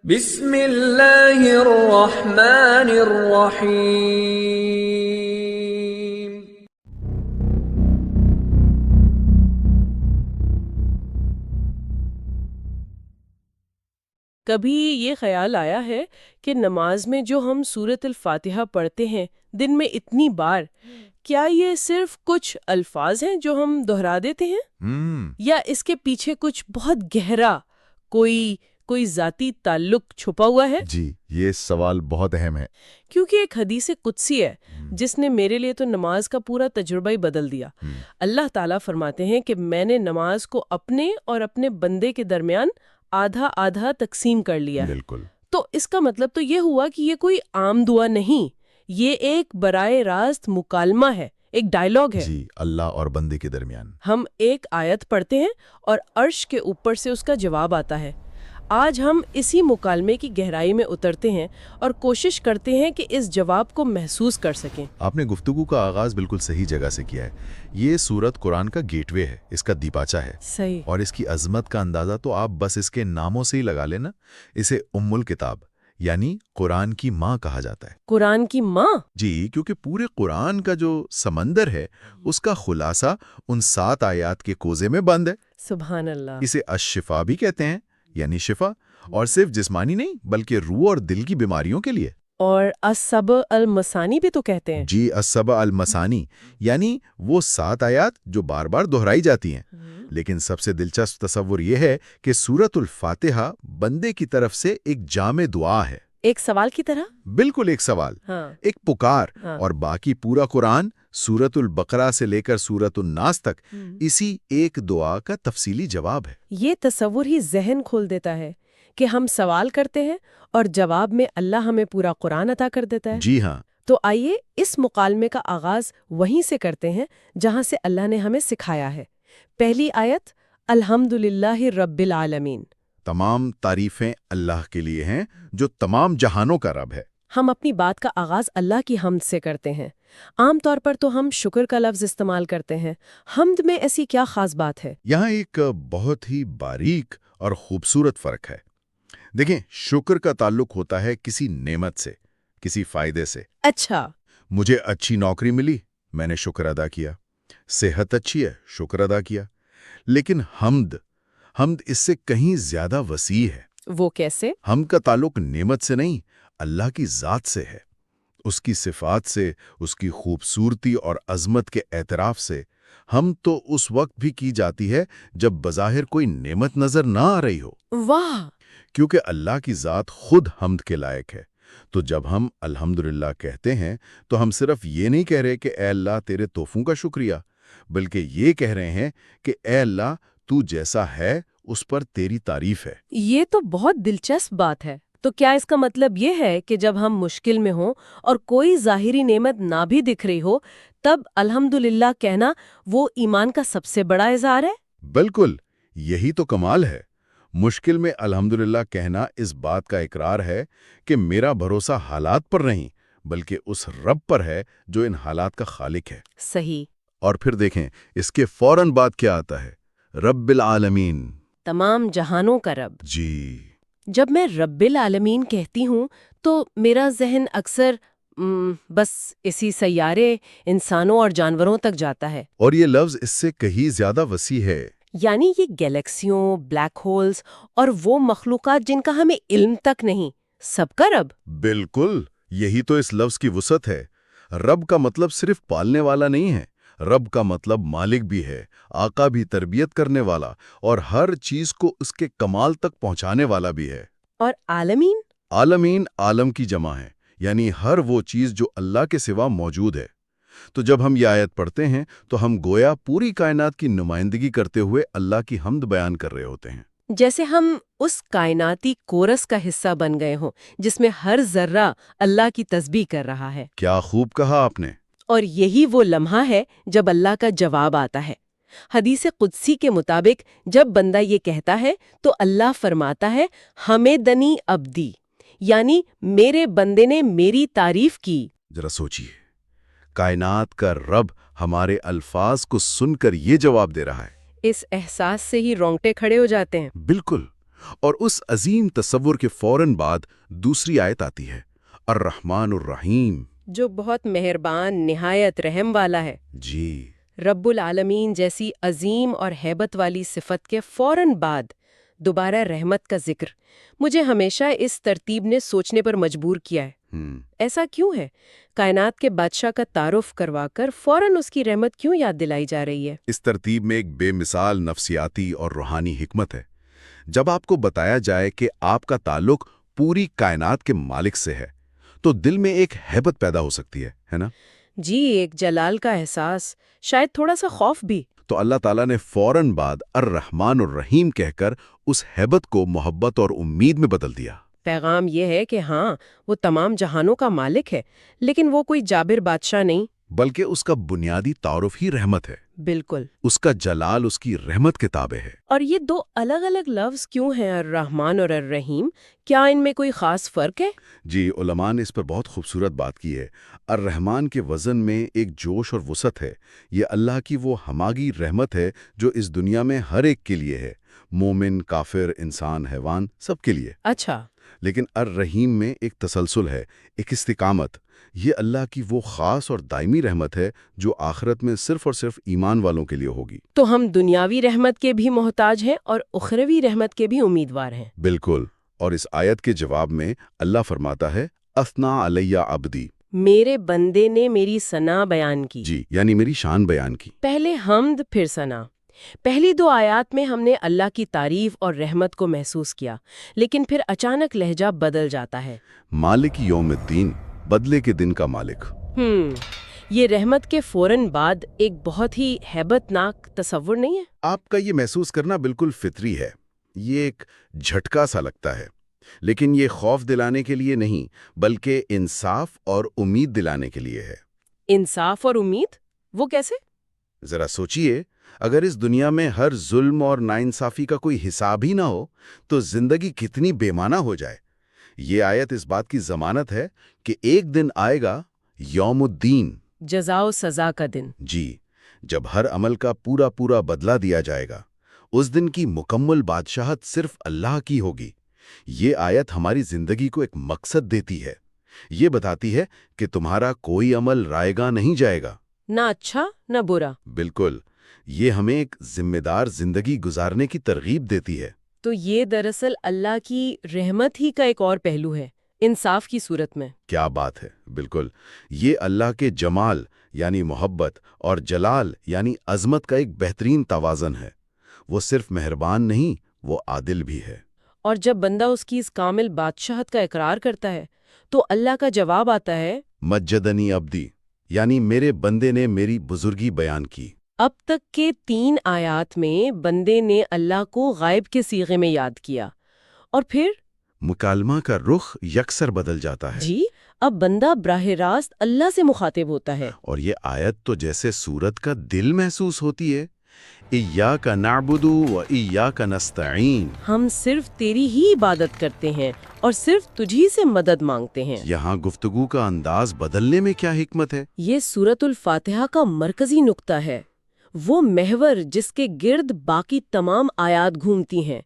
بسم اللہ الرحمن الرحیم۔ کبھی یہ خیال آیا ہے کہ نماز میں جو ہم سورۃ الفاتحہ پڑھتے ہیں دن میں اتنی بار، کیا یہ صرف کچھ الفاظ ہیں جو ہم دہرا دیتے ہیں یا اس کے پیچھے کچھ بہت گہرا کوئی ذاتی تعلق چھپا ہوا ہے؟ جی، یہ سوال بہت اہم ہے۔ کیونکہ ایک حدیث قدسی ہے جس نے میرے لیے تو نماز کا پورا تجربہ ہی بدل دیا۔ اللہ تعالیٰ فرماتے ہیں کہ میں نے نماز کو اپنے اور اپنے بندے کے درمیان آدھا آدھا تقسیم کر لیا ہے۔ بالکل۔ تو اس کا مطلب تو یہ ہوا کہ یہ کوئی عام دعا نہیں، یہ ایک براہ راست مکالمہ ہے، ایک ڈائیلاگ ہے۔ جی، اللہ اور بندے کے درمیان۔ ہم ایک آیت پڑھتے ہیں اور عرش کے اوپر سے اس کا جواب آتا ہے۔ آج ہم اسی مکالمے کی گہرائی میں اترتے ہیں اور کوشش کرتے ہیں کہ اس جواب کو محسوس کر سکیں۔ آپ نے گفتگو کا آغاز بالکل صحیح جگہ سے کیا ہے۔ یہ سورت قرآن کا گیٹ وے ہے، اس کا دیپاچہ ہے۔ صحیح۔ اور اس کی عظمت کا اندازہ تو آپ بس اس کے ناموں سے ہی لگا لینا۔ اسے ام الکتاب یعنی قرآن کی ماں کہا جاتا ہے۔ قرآن کی ماں؟ جی، کیونکہ پورے قرآن کا جو سمندر ہے اس کا خلاصہ ان 7 آیات کے کوزے میں بند ہے۔ سبحان اللہ۔ اسے الشفا بھی کہتے ہیں، یعنی شفا، اور صرف جسمانی نہیں بلکہ روح اور دل کی بیماریوں کے لیے۔ اور السبع المثانی بھی تو کہتے ہیں۔ جی، السبع المثانی یعنی وہ 7 آیات جو بار بار دہرائی جاتی ہیں۔ لیکن سب سے دلچسپ تصور یہ ہے کہ سورۃ الفاتحہ بندے کی طرف سے ایک جامع دعا ہے۔ ایک سوال کی طرح؟ بالکل ایک سوال، ایک پکار۔ اور باقی پورا قرآن سورۃ البقرہ سے لے کر سورۃ الناس تک اسی ایک دعا کا تفصیلی جواب ہے۔ یہ تصور ہی ذہن کھول دیتا ہے کہ ہم سوال کرتے ہیں اور جواب میں اللہ ہمیں پورا قرآن عطا کر دیتا ہے۔ جی ہاں۔ تو آئیے اس مکالمے کا آغاز وہیں سے کرتے ہیں جہاں سے اللہ نے ہمیں سکھایا ہے۔ پہلی آیت، الحمدللہ رب العالمین۔ تمام تعریفیں اللہ کے لیے ہیں جو تمام جہانوں کا رب ہے۔ ہم اپنی بات کا آغاز اللہ کی حمد سے کرتے ہیں۔ عام طور پر تو ہم شکر کا لفظ استعمال کرتے ہیں۔ حمد میں ایسی کیا خاص بات ہے؟ یہاں ایک بہت ہی باریک اور خوبصورت فرق ہے۔ دیکھیں، شکر کا تعلق ہوتا ہے کسی نعمت سے، کسی فائدے سے۔ اچھا۔ مجھے اچھی نوکری ملی، میں نے شکر ادا کیا۔ صحت اچھی ہے، شکر ادا کیا۔ لیکن حمد اس سے کہیں زیادہ وسیع ہے۔ وہ کیسے؟ حمد کا تعلق نعمت سے نہیں، اللہ کی ذات سے ہے، اس کی صفات سے، اس کی خوبصورتی اور عظمت کے اعتراف سے۔ حمد تو اس وقت بھی کی جاتی ہے جب بظاہر کوئی نعمت نظر نہ آ رہی ہو۔ واہ! کیونکہ اللہ کی ذات خود حمد کے لائق ہے۔ تو جب ہم الحمدللہ کہتے ہیں تو ہم صرف یہ نہیں کہہ رہے کہ اے اللہ تیرے تحفوں کا شکریہ، بلکہ یہ کہہ رہے ہیں کہ اے اللہ تو جیسا ہے اس پر تیری تعریف ہے۔ یہ تو بہت دلچسپ بات ہے۔ تو کیا اس کا مطلب یہ ہے کہ جب ہم مشکل میں ہوں اور کوئی ظاہری نعمت نہ بھی دکھ رہی ہو تب الحمدللہ کہنا وہ ایمان کا سب سے بڑا اظہار ہے؟ بالکل، یہی تو کمال ہے۔ مشکل میں الحمدللہ کہنا اس بات کا اقرار ہے کہ میرا بھروسہ حالات پر نہیں بلکہ اس رب پر ہے جو ان حالات کا خالق ہے۔ صحیح۔ اور پھر دیکھیں اس کے فوراً بعد کیا آتا ہے، رب العالمین، تمام جہانوں کا رب۔ جی۔ جب میں رب العالمین کہتی ہوں تو میرا ذہن اکثر بس اسی سیارے، انسانوں اور جانوروں تک جاتا ہے۔ اور یہ لفظ اس سے کہیں زیادہ وسیع ہے۔ یعنی یہ گیلیکسیوں، بلیک ہولز اور وہ مخلوقات جن کا ہمیں علم تک نہیں، سب کا رب۔ بالکل، یہی تو اس لفظ کی وسعت ہے۔ رب کا مطلب صرف پالنے والا نہیں ہے، رب کا مطلب مالک بھی ہے، آقا بھی، تربیت کرنے والا، اور ہر چیز کو اس کے کمال تک پہنچانے والا بھی ہے۔ اور عالمین؟ عالمین عالم کی جمع ہے، یعنی ہر وہ چیز جو اللہ کے سوا موجود ہے۔ تو جب ہم یہ آیت پڑھتے ہیں تو ہم گویا پوری کائنات کی نمائندگی کرتے ہوئے اللہ کی حمد بیان کر رہے ہوتے ہیں۔ جیسے ہم اس کائناتی کورس کا حصہ بن گئے ہوں جس میں ہر ذرہ اللہ کی تسبیح کر رہا ہے۔ کیا خوب کہا آپ نے۔ اور یہی وہ لمحہ ہے جب اللہ کا جواب آتا ہے۔ حدیث قدسی کے مطابق جب بندہ یہ کہتا ہے تو اللہ فرماتا ہے حمدنی عبدی، یعنی میرے بندے نے میری تعریف کی۔ ذرا سوچئے، کائنات کا رب ہمارے الفاظ کو سن کر یہ جواب دے رہا ہے۔ اس احساس سے ہی رونگٹے کھڑے ہو جاتے ہیں۔ بالکل، اور اس عظیم تصور کے فوراً بعد دوسری آیت آتی ہے، الرحمن الرحیم، جو بہت مہربان، نہایت رحم والا ہے۔ جی رب العالمین جیسی عظیم اور ہیبت والی صفت کے فوراً بعد دوبارہ رحمت کا ذکر مجھے ہمیشہ اس ترتیب نے سوچنے پر مجبور کیا ہے۔ ایسا کیوں ہے؟ کائنات کے بادشاہ کا تعارف کروا کر فوراً اس کی رحمت کیوں یاد دلائی جا رہی ہے؟ اس ترتیب میں ایک بے مثال نفسیاتی اور روحانی حکمت ہے۔ جب آپ کو بتایا جائے کہ آپ کا تعلق پوری کائنات کے مالک سے ہے تو دل میں ایک ہیبت پیدا ہو سکتی ہے نا؟ جی، ایک جلال کا احساس، شاید تھوڑا سا خوف بھی۔ تو اللہ تعالیٰ نے فوراً بعد الرحمن الرحیم کہہ کر اس ہیبت کو محبت اور امید میں بدل دیا۔ پیغام یہ ہے کہ ہاں، وہ تمام جہانوں کا مالک ہے، لیکن وہ کوئی جابر بادشاہ نہیں۔ بلکہ اس کا بنیادی تعارف ہی رحمت ہے۔ بالکل۔ اس کا جلال اس کی رحمت کے تابع ہے۔ اور یہ دو الگ الگ لفظ کیوں ہیں، الرحمن اور الرحیم؟ کیا ان میں کوئی خاص فرق ہے؟ جی، علماء نے اس پر بہت خوبصورت بات کی ہے۔ الرحمن کے وزن میں ایک جوش اور وسعت ہے۔ یہ اللہ کی وہ ہماگی رحمت ہے جو اس دنیا میں ہر ایک کے لیے ہے، مومن، کافر، انسان، حیوان، سب کے لیے۔ اچھا۔ لیکن الرحیم میں ایک تسلسل ہے، ایک استقامت۔ یہ اللہ کی وہ خاص اور دائمی رحمت ہے جو آخرت میں صرف اور صرف ایمان والوں کے لیے ہوگی۔ تو ہم دنیاوی رحمت کے بھی محتاج ہیں اور اخروی رحمت کے بھی امیدوار ہیں۔ بالکل۔ اور اس آیت کے جواب میں اللہ فرماتا ہے، اثنا علیہ عبدی، میرے بندے نے میری ثنا بیان کی۔ جی، یعنی میری شان بیان کی۔ پہلے حمد پھر ثنا۔ پہلی دو آیات میں ہم نے اللہ کی تعریف اور رحمت کو محسوس کیا، لیکن پھر اچانک لہجہ بدل جاتا ہے۔ مالک یوم الدین، بدلے کے دن کا مالک۔ یہ رحمت کے فوراً بعد ایک بہت ہی ہیبت ناک تصور نہیں ہے؟ آپ کا یہ محسوس کرنا بالکل فطری ہے۔ یہ ایک جھٹکا سا لگتا ہے، لیکن یہ خوف دلانے کے لیے نہیں، بلکہ انصاف اور امید دلانے کے لیے ہے۔ انصاف اور امید؟ وہ کیسے؟ ذرا سوچئے، اگر اس دنیا میں ہر ظلم اور ناانصافی کا کوئی حساب ہی نہ ہو تو زندگی کتنی بے معنی ہو جائے۔ یہ آیت اس بات کی ضمانت ہے کہ ایک دن آئے گا، یوم الدین، جزا و سزا کا دن۔ جی، جب ہر عمل کا پورا پورا بدلہ دیا جائے گا۔ اس دن کی مکمل بادشاہت صرف اللہ کی ہوگی۔ یہ آیت ہماری زندگی کو ایک مقصد دیتی ہے۔ یہ بتاتی ہے کہ تمہارا کوئی عمل رائے گاں نہیں جائے گا، نہ اچھا نہ برا۔ بالکل۔ یہ ہمیں ایک ذمہ دار زندگی گزارنے کی ترغیب دیتی ہے۔ تو یہ دراصل اللہ کی رحمت ہی کا ایک اور پہلو ہے، انصاف کی صورت میں۔ کیا بات ہے، بالکل۔ یہ اللہ کے جمال یعنی محبت اور جلال یعنی عظمت کا ایک بہترین توازن ہے۔ وہ صرف مہربان نہیں، وہ عادل بھی ہے۔ اور جب بندہ اس کی اس کامل بادشاہت کا اقرار کرتا ہے تو اللہ کا جواب آتا ہے، مجدنی عبدی، یعنی میرے بندے نے میری بزرگی بیان کی۔ اب تک کے 3 آیات میں بندے نے اللہ کو غائب کے صیغے میں یاد کیا، اور پھر مکالمہ کا رخ یکسر بدل جاتا ہے۔ جی، اب بندہ براہ راست اللہ سے مخاطب ہوتا ہے۔ اور یہ آیت تو جیسے سورت کا دل محسوس ہوتی ہے، ایاک نعبد و ایاک نستعین، ہم صرف تیری ہی عبادت کرتے ہیں اور صرف تجھی سے مدد مانگتے ہیں۔ یہاں گفتگو کا انداز بدلنے میں کیا حکمت ہے؟ یہ سورۃ الفاتحہ کا مرکزی نقطہ ہے، وہ محور جس کے گرد باقی تمام آیات گھومتی ہیں۔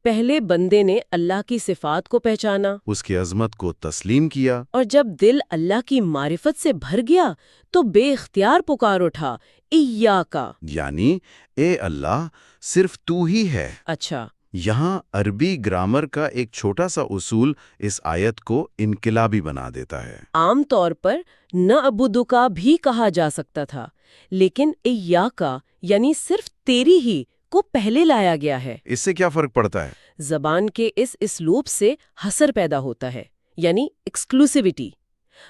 پہلے بندے نے اللہ کی صفات کو پہچانا، اس کی عظمت کو تسلیم کیا، اور جب دل اللہ کی معرفت سے بھر گیا تو بے اختیار پکار اٹھا، ایاکا، یعنی اے اللہ، صرف تو ہی ہے۔ اچھا، یہاں عربی گرامر کا ایک چھوٹا سا اصول اس آیت کو انقلابی بنا دیتا ہے۔ عام طور پر نعبدک بھی کہا جا سکتا تھا، لیکن ایاکا یعنی صرف تیری ہی کو پہلے لایا گیا ہے۔ اس سے کیا فرق پڑتا ہے؟ زبان کے اس اسلوب سے حصر پیدا ہوتا ہے، یعنی ایکسکلوسیوٹی۔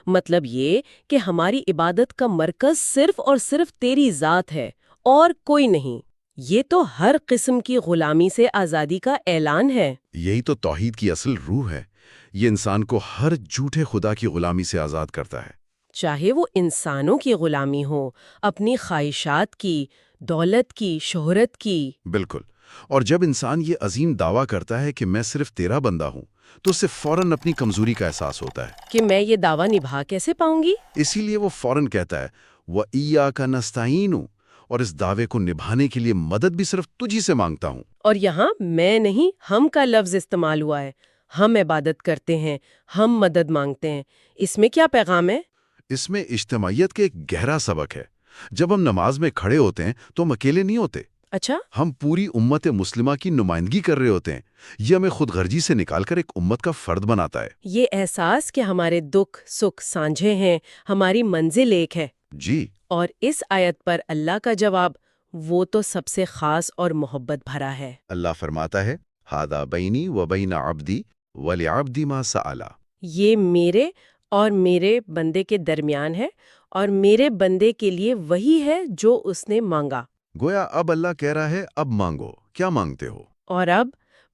مطلب یہ کہ ہماری عبادت کا مرکز صرف اور صرف تیری ذات ہے اور کوئی نہیں۔ یہ تو ہر قسم کی غلامی سے آزادی کا اعلان ہے۔ یہی تو توحید کی اصل روح ہے۔ یہ انسان کو ہر جھوٹے خدا کی غلامی سے آزاد کرتا ہے، چاہے وہ انسانوں کی غلامی ہو، اپنی خواہشات کی، دولت کی، شہرت کی۔ بالکل۔ اور جب انسان یہ عظیم دعویٰ کرتا ہے کہ میں صرف تیرا بندہ ہوں تو اسے فوراً اپنی کمزوری کا احساس ہوتا ہے کہ میں یہ دعویٰ نبھا کیسے پاؤں گی؟ اسی لیے وہ فوراً کہتا ہے وَإِيَّاكَ نَسْتَعِينُ، اور اس دعوے کو نبھانے کے لیے مدد بھی صرف تجھی سے مانگتا ہوں۔ اور یہاں میں نہیں ہم کا لفظ استعمال ہوا ہے۔ ہم عبادت کرتے ہیں، ہم مدد مانگتے ہیں۔ اس میں کیا پیغام ہے؟ اس میں اجتماعیت کے ایک گہرا سبق ہے۔ جب ہم نماز میں کھڑے ہوتے ہیں تو ہم اکیلے نہیں ہوتے، اچھا، ہم پوری امت مسلمہ کی نمائندگی کر رہے ہوتے ہیں۔ یہ ہمیں خود غرضی سے نکال کر ایک امت کا فرد بناتا ہے۔ یہ احساس کہ ہمارے دکھ سکھ سانجھے ہیں، ہماری منزل ایک ہے۔ جی، اور اس آیت پر اللہ کا جواب وہ تو سب سے خاص اور محبت بھرا ہے۔ اللہ فرماتا ہے ہادہ بینی و بین عبدی ولعبدی ما سألا۔ یہ میرے اور میرے بندے کے درمیان ہے، اور میرے بندے کے لیے وہی ہے جو اس نے مانگا۔ گویا اب اللہ کہہ رہا ہے اب مانگو، کیا مانگتے ہو؟ اور اب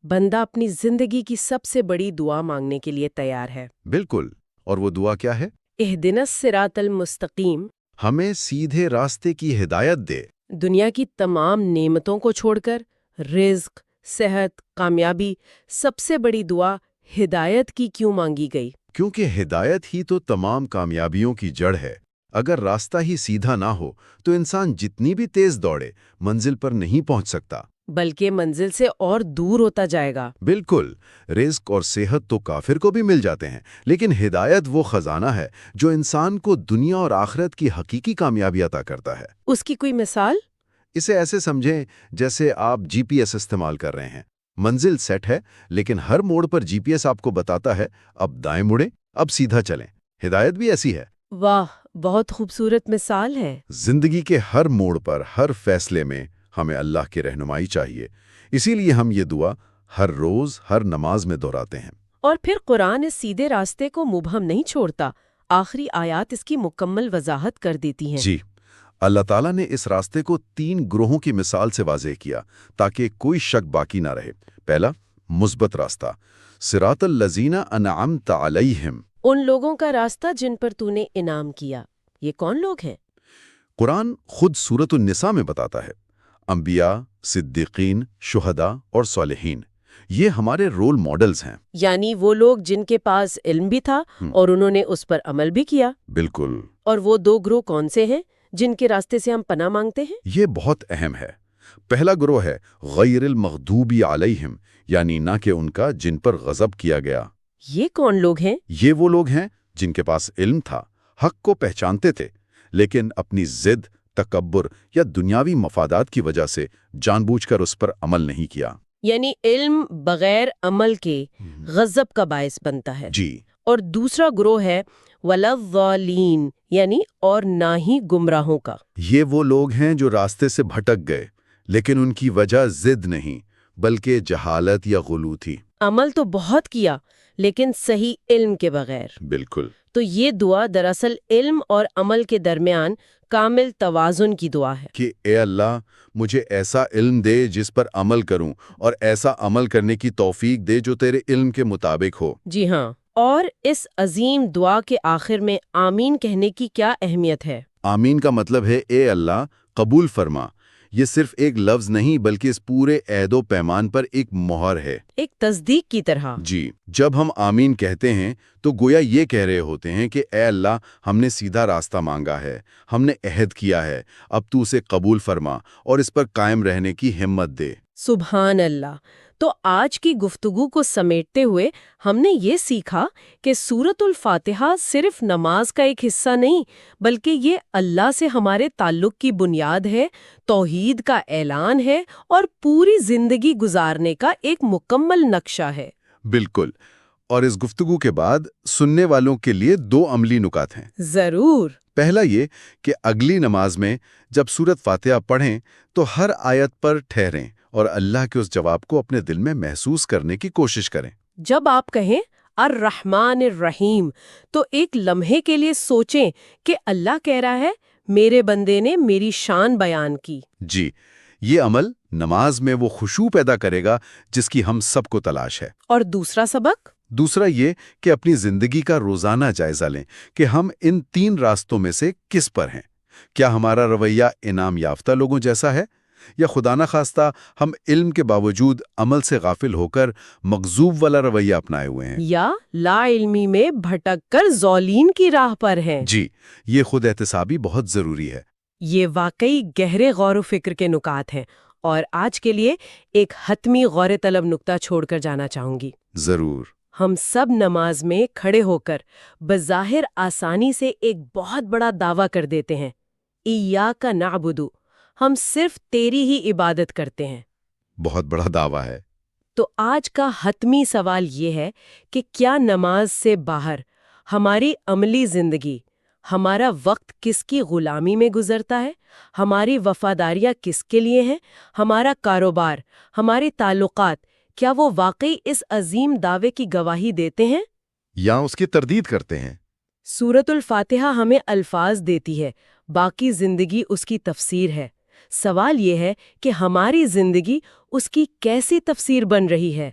بندہ اپنی زندگی کی سب سے بڑی دعا مانگنے کے لیے تیار ہے۔ بالکل، اور وہ دعا کیا ہے؟ اہدنا الصراط المستقیم، ہمیں سیدھے راستے کی ہدایت دے۔ دنیا کی تمام نعمتوں کو چھوڑ کر رزق، صحت، کامیابی، سب سے بڑی دعا ہدایت کی کیوں مانگی گئی؟ کیونکہ ہدایت ہی تو تمام کامیابیوں کی جڑ ہے۔ اگر راستہ ہی سیدھا نہ ہو تو انسان جتنی بھی تیز دوڑے منزل پر نہیں پہنچ سکتا، بلکہ منزل سے اور دور ہوتا جائے گا۔ بالکل، رزق اور صحت تو کافر کو بھی مل جاتے ہیں، لیکن ہدایت وہ خزانہ ہے جو انسان کو دنیا اور آخرت کی حقیقی کامیابی عطا کرتا ہے۔ اس کی کوئی مثال؟ اسے ایسے سمجھیں جیسے آپ جی پی ایس استعمال کر رہے ہیں۔ منزل سیٹ ہے، لیکن ہر موڑ پر جی پی ایس آپ کو بتاتا ہے اب دائیں مڑیں، اب سیدھا چلیں۔ ہدایت بھی ایسی ہے۔ واہ، بہت خوبصورت مثال ہے۔ زندگی کے ہر موڑ پر، ہر فیصلے میں ہمیں اللہ کی رہنمائی چاہیے۔ اسی لیے ہم یہ دعا ہر روز ہر نماز میں دہراتے ہیں۔ اور پھر قرآن اس سیدھے راستے کو مبہم نہیں چھوڑتا، آخری آیات اس کی مکمل وضاحت کر دیتی ہیں۔ جی، اللہ تعالیٰ نے اس راستے کو 3 گروہوں کی مثال سے واضح کیا تاکہ کوئی شک باقی نہ رہے۔ پہلا، مثبت راستہ، صراط الذین انعمت علیہم، ان لوگوں کا راستہ جن پر تو نے انعام کیا۔ یہ کون لوگ ہیں؟ قرآن خود سورۃ النساء میں بتاتا ہے، انبیاء، صدیقین، شہداء اور صالحین، یہ ہمارے رول ماڈلز ہیں۔ یعنی وہ لوگ جن کے پاس علم بھی تھا اور انہوں نے اس پر عمل بھی کیا۔ بالکل، اور وہ 2 گروہ کون سے ہیں جن کے راستے سے ہم پناہ مانگتے ہیں؟ یہ بہت اہم ہے۔ پہلا گروہ ہے غیر المغضوب علیہم، یعنی نہ کہ ان کا جن پر غضب کیا گیا۔ یہ کون لوگ ہیں؟ یہ وہ لوگ ہیں جن کے پاس علم تھا، حق کو پہچانتے تھے، لیکن اپنی ضد، تکبر یا دنیاوی مفادات کی وجہ سے جان بوجھ کر اس پر عمل نہیں کیا۔ یعنی علم بغیر عمل کے غضب کا باعث بنتا ہے۔ جی، اور دوسرا گروہ ہے وَلَضَّالِينَ، یعنی اور نہ ہی گمراہوں کا۔ یہ وہ لوگ ہیں جو راستے سے بھٹک گئے، لیکن ان کی وجہ ضد نہیں بلکہ جہالت یا غلو تھی۔ عمل تو بہت کیا لیکن صحیح علم کے بغیر۔ بالکل، تو یہ دعا دراصل علم اور عمل کے درمیان کامل توازن کی دعا ہے۔ کہ اے اللہ مجھے ایسا علم دے جس پر عمل کروں، اور ایسا عمل کرنے کی توفیق دے جو تیرے علم کے مطابق ہو۔ جی ہاں، اور اس عظیم دعا کے آخر میں آمین کہنے کی کیا اہمیت ہے؟ آمین کا مطلب ہے اے اللہ قبول فرما۔ یہ صرف ایک لفظ نہیں بلکہ اس پورے عہد و پیمان پر ایک مہر ہے۔ ایک تصدیق کی طرح۔ جی، جب ہم آمین کہتے ہیں تو گویا یہ کہہ رہے ہوتے ہیں کہ اے اللہ ہم نے سیدھا راستہ مانگا ہے، ہم نے عہد کیا ہے، اب تو اسے قبول فرما اور اس پر قائم رہنے کی ہمت دے۔ سبحان اللہ۔ تو آج کی گفتگو کو سمیٹتے ہوئے ہم نے یہ سیکھا کہ سورۃ الفاتحہ صرف نماز کا ایک حصہ نہیں بلکہ یہ اللہ سے ہمارے تعلق کی بنیاد ہے، توحید کا اعلان ہے اور پوری زندگی گزارنے کا ایک مکمل نقشہ ہے۔ بالکل، اور اس گفتگو کے بعد سننے والوں کے لیے 2 عملی نکات ہیں۔ ضرور۔ پہلا یہ کہ اگلی نماز میں جب سورۃ فاتحہ پڑھیں تو ہر آیت پر ٹھہریں اور اللہ کے اس جواب کو اپنے دل میں محسوس کرنے کی کوشش کریں۔ جب آپ کہیں الرحمن الرحیم تو ایک لمحے کے لیے سوچیں کہ اللہ کہہ رہا ہے میرے بندے نے میری شان بیان کی۔ جی، یہ عمل نماز میں وہ خشوع پیدا کرے گا جس کی ہم سب کو تلاش ہے۔ اور دوسرا سبق؟ دوسرا یہ کہ اپنی زندگی کا روزانہ جائزہ لیں کہ ہم ان 3 راستوں میں سے کس پر ہیں۔ کیا ہمارا رویہ انعام یافتہ لوگوں جیسا ہے، یا خدا نہ خواستہ ہم علم کے باوجود عمل سے غافل ہو کر مغضوب والا رویہ اپنائے ہوئے ہیں، یا لا علمی میں بھٹک کر ضالین کی راہ پر ہیں؟ جی، یہ خود احتسابی بہت ضروری ہے۔ یہ واقعی گہرے غور و فکر کے نکات ہیں، اور آج کے لیے ایک حتمی غور طلب نکتہ چھوڑ کر جانا چاہوں گی۔ ضرور۔ ہم سب نماز میں کھڑے ہو کر بظاہر آسانی سے ایک بہت بڑا دعویٰ کر دیتے ہیں، ایاک نعبد، ہم صرف تیری ہی عبادت کرتے ہیں۔ بہت بڑا دعویٰ ہے۔ تو آج کا حتمی سوال یہ ہے کہ کیا نماز سے باہر ہماری عملی زندگی، ہمارا وقت کس کی غلامی میں گزرتا ہے؟ ہماری وفاداریاں کس کے لیے ہیں؟ ہمارا کاروبار، ہمارے تعلقات، کیا وہ واقعی اس عظیم دعوے کی گواہی دیتے ہیں یا اس کی تردید کرتے ہیں؟ سورۃ الفاتحہ ہمیں الفاظ دیتی ہے، باقی زندگی اس کی تفسیر ہے۔ سوال یہ ہے کہ ہماری زندگی اس کی کیسی تفسیر بن رہی ہے؟